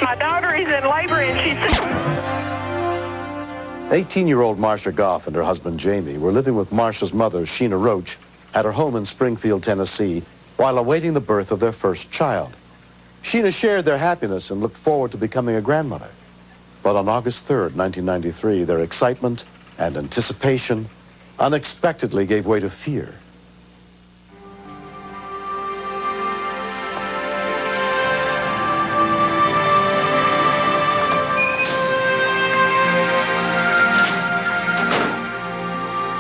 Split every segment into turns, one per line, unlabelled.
My daughter is in labor and she's...
18-year-old Marcia Goff and her husband Jamie were living with Marcia's mother, Sheena Roach, at her home in Springfield, Tennessee, while awaiting the birth of their first child. Sheena shared their happiness and looked forward to becoming a grandmother. But on August 3rd, 1993, their excitement and anticipation unexpectedly gave way to fear.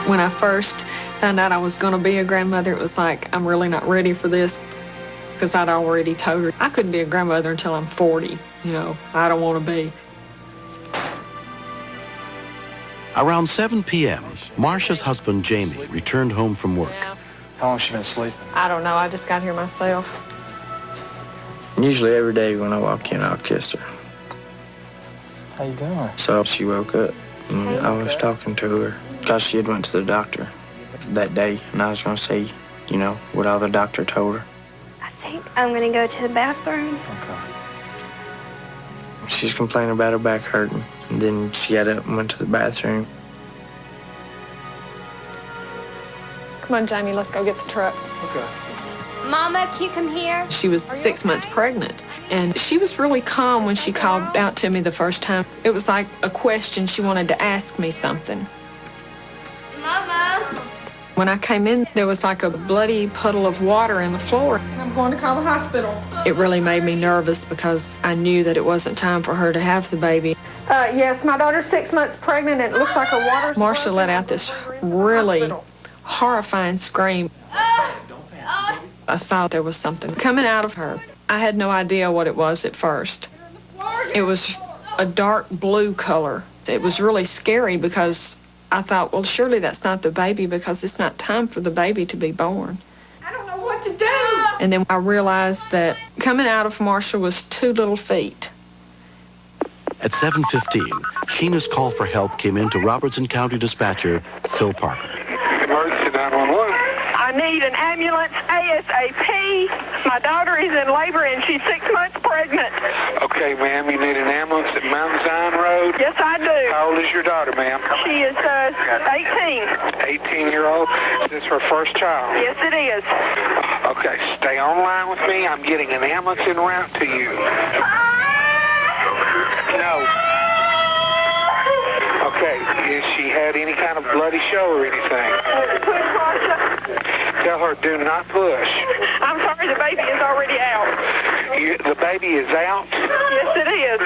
When I first found out I was going to be a grandmother, it was like, I'm really not ready for this, because I'd already told her I couldn't be a grandmother until I'm 40. You know, I don't want to be.
Around 7 p.m., Marcia's husband, Jamie, returned home from work.
How long has she been sleeping?
I don't know. I just got here myself.
Usually every day when I walk in, I'll kiss her.
How you doing?
So she woke up, and I was talking to her because she had went to the doctor that day, and I was going to say, you know, what all the doctor told her.
I think I'm going to go to the bathroom.
Okay. She's complaining about her back hurting, and then she got up and went to the bathroom.
Come on, Jamie, let's go get the truck.
Okay.
Mama, can you come here?
She was 6 months pregnant, and she was really calm when she called out to me the first time. It was like a question. She wanted to ask me something.
Mama!
When I came in, there was like a bloody puddle of water in the floor. I'm going to call the hospital. It really made me nervous because I knew that it wasn't time for her to have the baby. Yes, my daughter's 6 months pregnant, and it looks like a water... Marcia let out this really horrifying scream. I thought there was something coming out of her. I had no idea what it was at first. It was a dark blue color. It was really scary because I thought, well, surely that's not the baby because it's not time for the baby to be born. I don't know what to do. And then I realized that coming out of Marcia was 2 little feet.
At 7:15, Sheena's call for help came in to Robertson County dispatcher Phil Parker.
Emergency 911.
I need an ambulance ASAP. My daughter is in labor and she's 6 months pregnant.
Okay, ma'am, you need an ambulance at Mount Zion Road?
Yes, I do.
How old is your daughter, ma'am?
She is 18.
18-year-old? Is this her first child?
Yes, it is.
Okay, stay online with me. I'm getting an ambulance en route to you. No. Okay, has she had any kind of bloody show or anything?
Push, Marcia.
Tell her, do not push.
I'm sorry, the baby is already out.
The baby is out?
Yes, it is.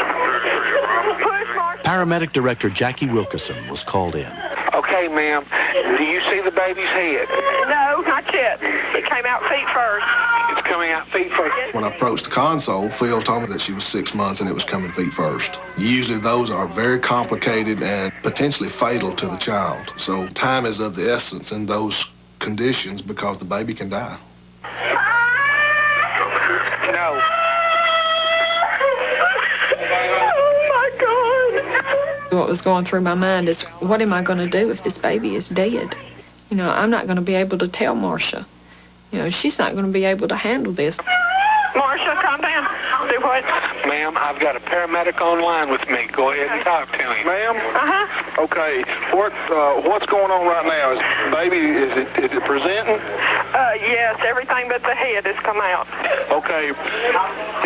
Push, Marcia.
Paramedic Director Jackie Wilkerson was called in.
Okay, ma'am. Do you see the baby's head?
No, not yet. It came out feet first.
It's coming out feet first.
When I approached the console, Phil told me that she was 6 months and it was coming feet first. Usually those are very complicated and potentially fatal to the child. So time is of the essence in those conditions because the baby can die.
No.
What was going through my mind is, what am I going to do if this baby is dead? You know, I'm not going to be able to tell Marcia. You know, she's not going to be able to handle this.
Marcia, calm down. Do what?
Ma'am, I've got a paramedic online with me. Go ahead and talk to him. Ma'am?
Uh-huh.
Okay. What's going on right now? Is it presenting?
Yes, everything but the head has come out.
Okay.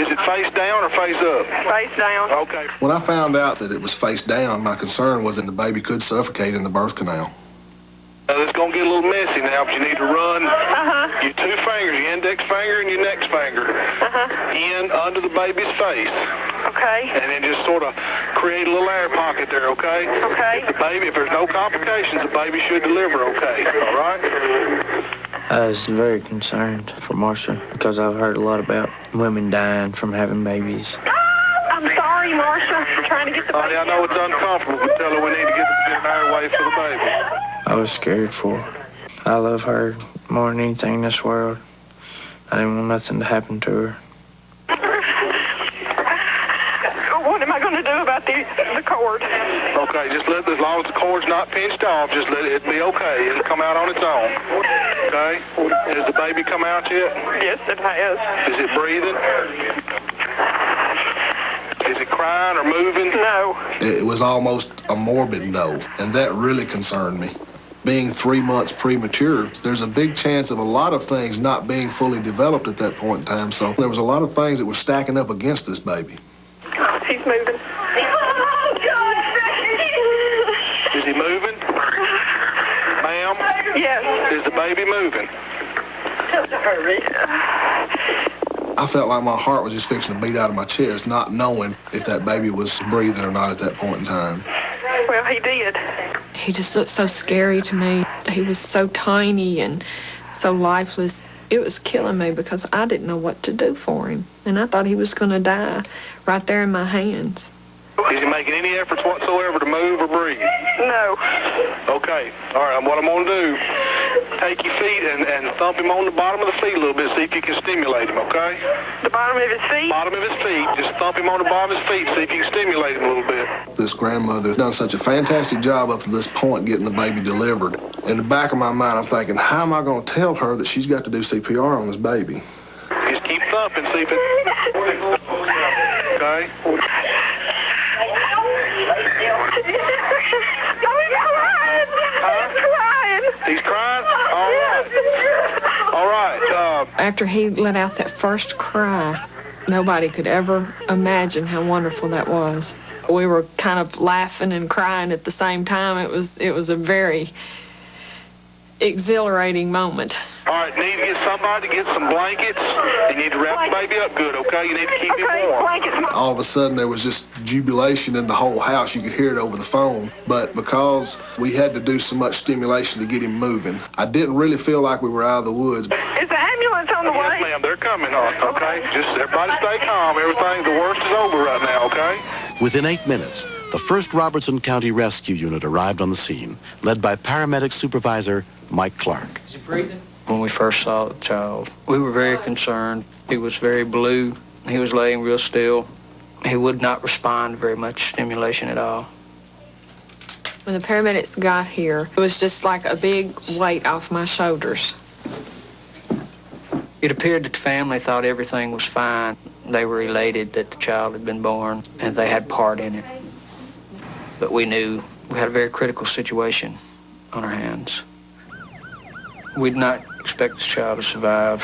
Is it face down or face up?
Face down.
Okay.
When I found out that it was face down, my concern was that the baby could suffocate in the birth canal.
It's going to get a little messy now, but you need to run
Uh-huh.
your 2 fingers, your index finger and your next finger, in under the baby's face.
Okay.
And then just sort of create a little air pocket there, okay?
Okay.
If there's no complications, the baby should deliver okay, all right?
I was very concerned for Marcia because I've heard a lot about women dying from having babies.
I'm sorry, Marcia. I'm trying to get the baby.
Honey, I know it's uncomfortable, but tell her we need to get an airway for the baby.
I was scared for her. I love her more than anything in this world. I didn't want nothing to happen to her.
What am I going to do about the cord?
Okay, just as long as the cord's not pinched off, just let it be okay. It'll come out on its own. Okay? Has the baby come out yet?
Yes, it has.
Is it breathing? Is it crying or moving?
No.
It was almost a morbid no, and that really concerned me. Being 3 months premature, there's a big chance of a lot of things not being fully developed at that point in time, so there was a lot of things that were stacking up against this baby.
He's moving.
Is he moving? Ma'am?
Yes.
Is the baby moving?
I felt like my heart was just fixing to beat out of my chest, not knowing if that baby was breathing or not at that point in time.
Well, he did.
He just looked so scary to me. He was so tiny and so lifeless. It was killing me because I didn't know what to do for him. And I thought he was going to die right there in my hands.
Is he making any efforts whatsoever to move or breathe?
No.
Okay. All right, what I'm going to do, take your feet and thump him on the bottom of the feet a little bit, see if you can stimulate him, okay?
The bottom of his feet?
Bottom of his feet. Just thump him on the bottom of his feet, see if you can stimulate him a little bit.
This grandmother has done such a fantastic job up to this point getting the baby delivered. In the back of my mind, I'm thinking, how am I going to tell her that she's got to do CPR on this baby?
Just keep thumping, see if it... Okay? He's crying? All right.
After he let out that first cry, nobody could ever imagine how wonderful that was. We were kind of laughing and crying at the same time. It was a very exhilarating moment.
All right, need to get somebody to get some blankets. You need to wrap the baby up good, okay? You need to keep it warm.
Blankets.
All of a sudden, there was just jubilation in the whole house. You could hear it over the phone. But because we had to do so much stimulation to get him moving, I didn't really feel like we were out of the woods.
Is the ambulance on the way?
Yes, ma'am, they're coming on, okay? Just everybody stay calm. Everything, the worst is over right now, okay?
Within 8 minutes, the 1st Robertson County Rescue Unit arrived on the scene, led by paramedic supervisor Mike Clark.
Is he breathing? When we first saw the child, we were very concerned. He was very blue. He was laying real still. He would not respond to very much stimulation at all.
When the paramedics got here, it was just like a big weight off my shoulders.
It appeared that the family thought everything was fine. They were elated that the child had been born and they had part in it. But we knew we had a very critical situation on our hands. We did not expect this child to survive.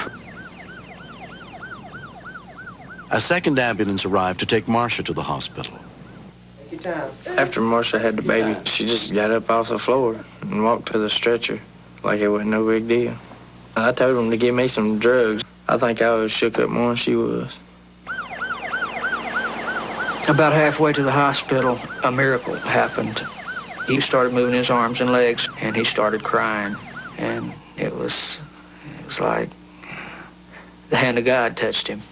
A 2nd ambulance arrived to take Marcia to the hospital.
After Marcia had the baby, she just got up off the floor and walked to the stretcher like it wasn't no big deal. I told them to give me some drugs. I think I was shook up more than she was. About halfway to the hospital, a miracle happened. He started moving his arms and legs, and he started crying. And it was like the hand of God touched him.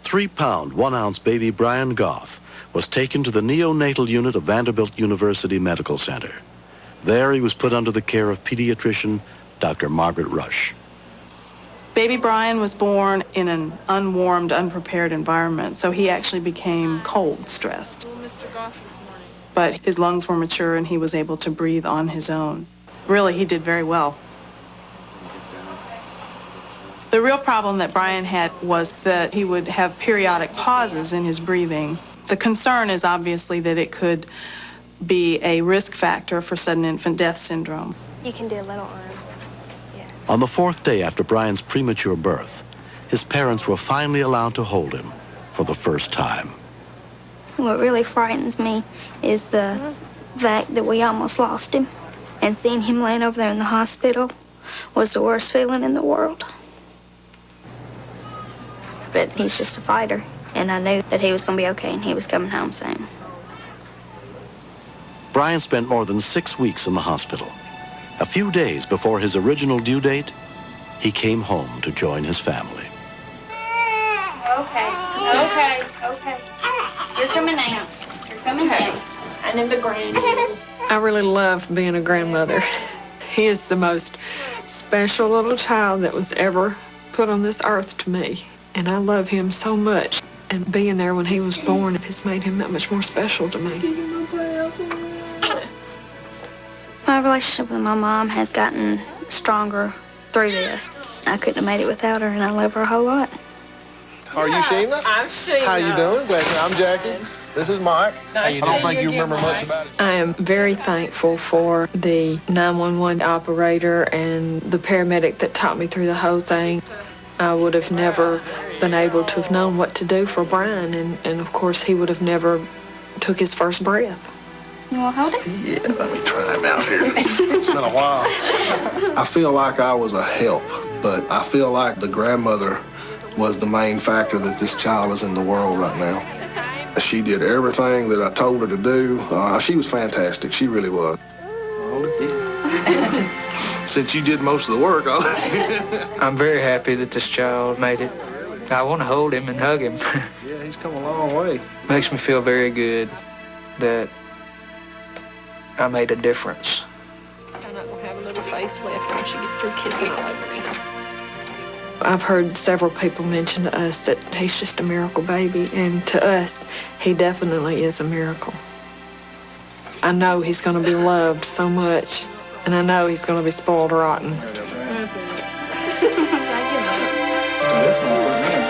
3-pound, 1-ounce baby Brian Goff was taken to the neonatal unit of Vanderbilt University Medical Center. There he was put under the care of pediatrician Dr. Margaret Rush.
Baby Brian was born in an unwarmed, unprepared environment, so he actually became cold stressed. But his lungs were mature and he was able to breathe on his own. Really, he did very well. The real problem that Brian had was that he would have periodic pauses in his breathing. The concern is obviously that it could be a risk factor for sudden infant death syndrome.
You can do a little arm. Yeah.
On the 4th day after Brian's premature birth, his parents were finally allowed to hold him for the first time.
What really frightens me is the fact that we almost lost him. And seeing him laying over there in the hospital was the worst feeling in the world. But he's just a fighter, and I knew that he was going to be okay and he was coming home soon.
Brian spent more than 6 weeks in the hospital. A few days before his original due date, he came home to join his family.
Okay. You're coming out. You're coming out.
I need the granny. I really love being a grandmother. He is the most special little child that was ever put on this earth to me. And I love him so much. And being there when he was born has made him that much more special to me.
My relationship with my mom has gotten stronger through this. I couldn't have made it without her, and I love her a whole lot.
Are you Sheena?
I'm Sheena.
How you doing? Glad you. I'm Jackie. This is Mike.
Nice
I don't
to
think
meet
you
you
remember
again,
much
Mike.
about it.
I am very thankful for the 911 operator and the paramedic that taught me through the whole thing. I would have never been able to have known what to do for Brian, and of course he would have never took his first breath.
You want to hold him?
Yeah, let me try him out here. It's been a while. I feel like I was a help, but I feel like the grandmother was the main factor that this child is in the world right now. She did everything that I told her to do. She was fantastic. She really was. Since you did most of the work, I'll let you.
I'm very happy that this child made it. I want to hold him and hug him.
Yeah, he's come a long way.
Makes me feel very good that I made a difference.
I'm not going to have a little facelift when she gets through kissing all over me. I've heard several people mention to us that he's just a miracle baby, and to us, he definitely is a miracle. I know he's going to be loved so much, and I know he's going to be spoiled rotten.
This one for me.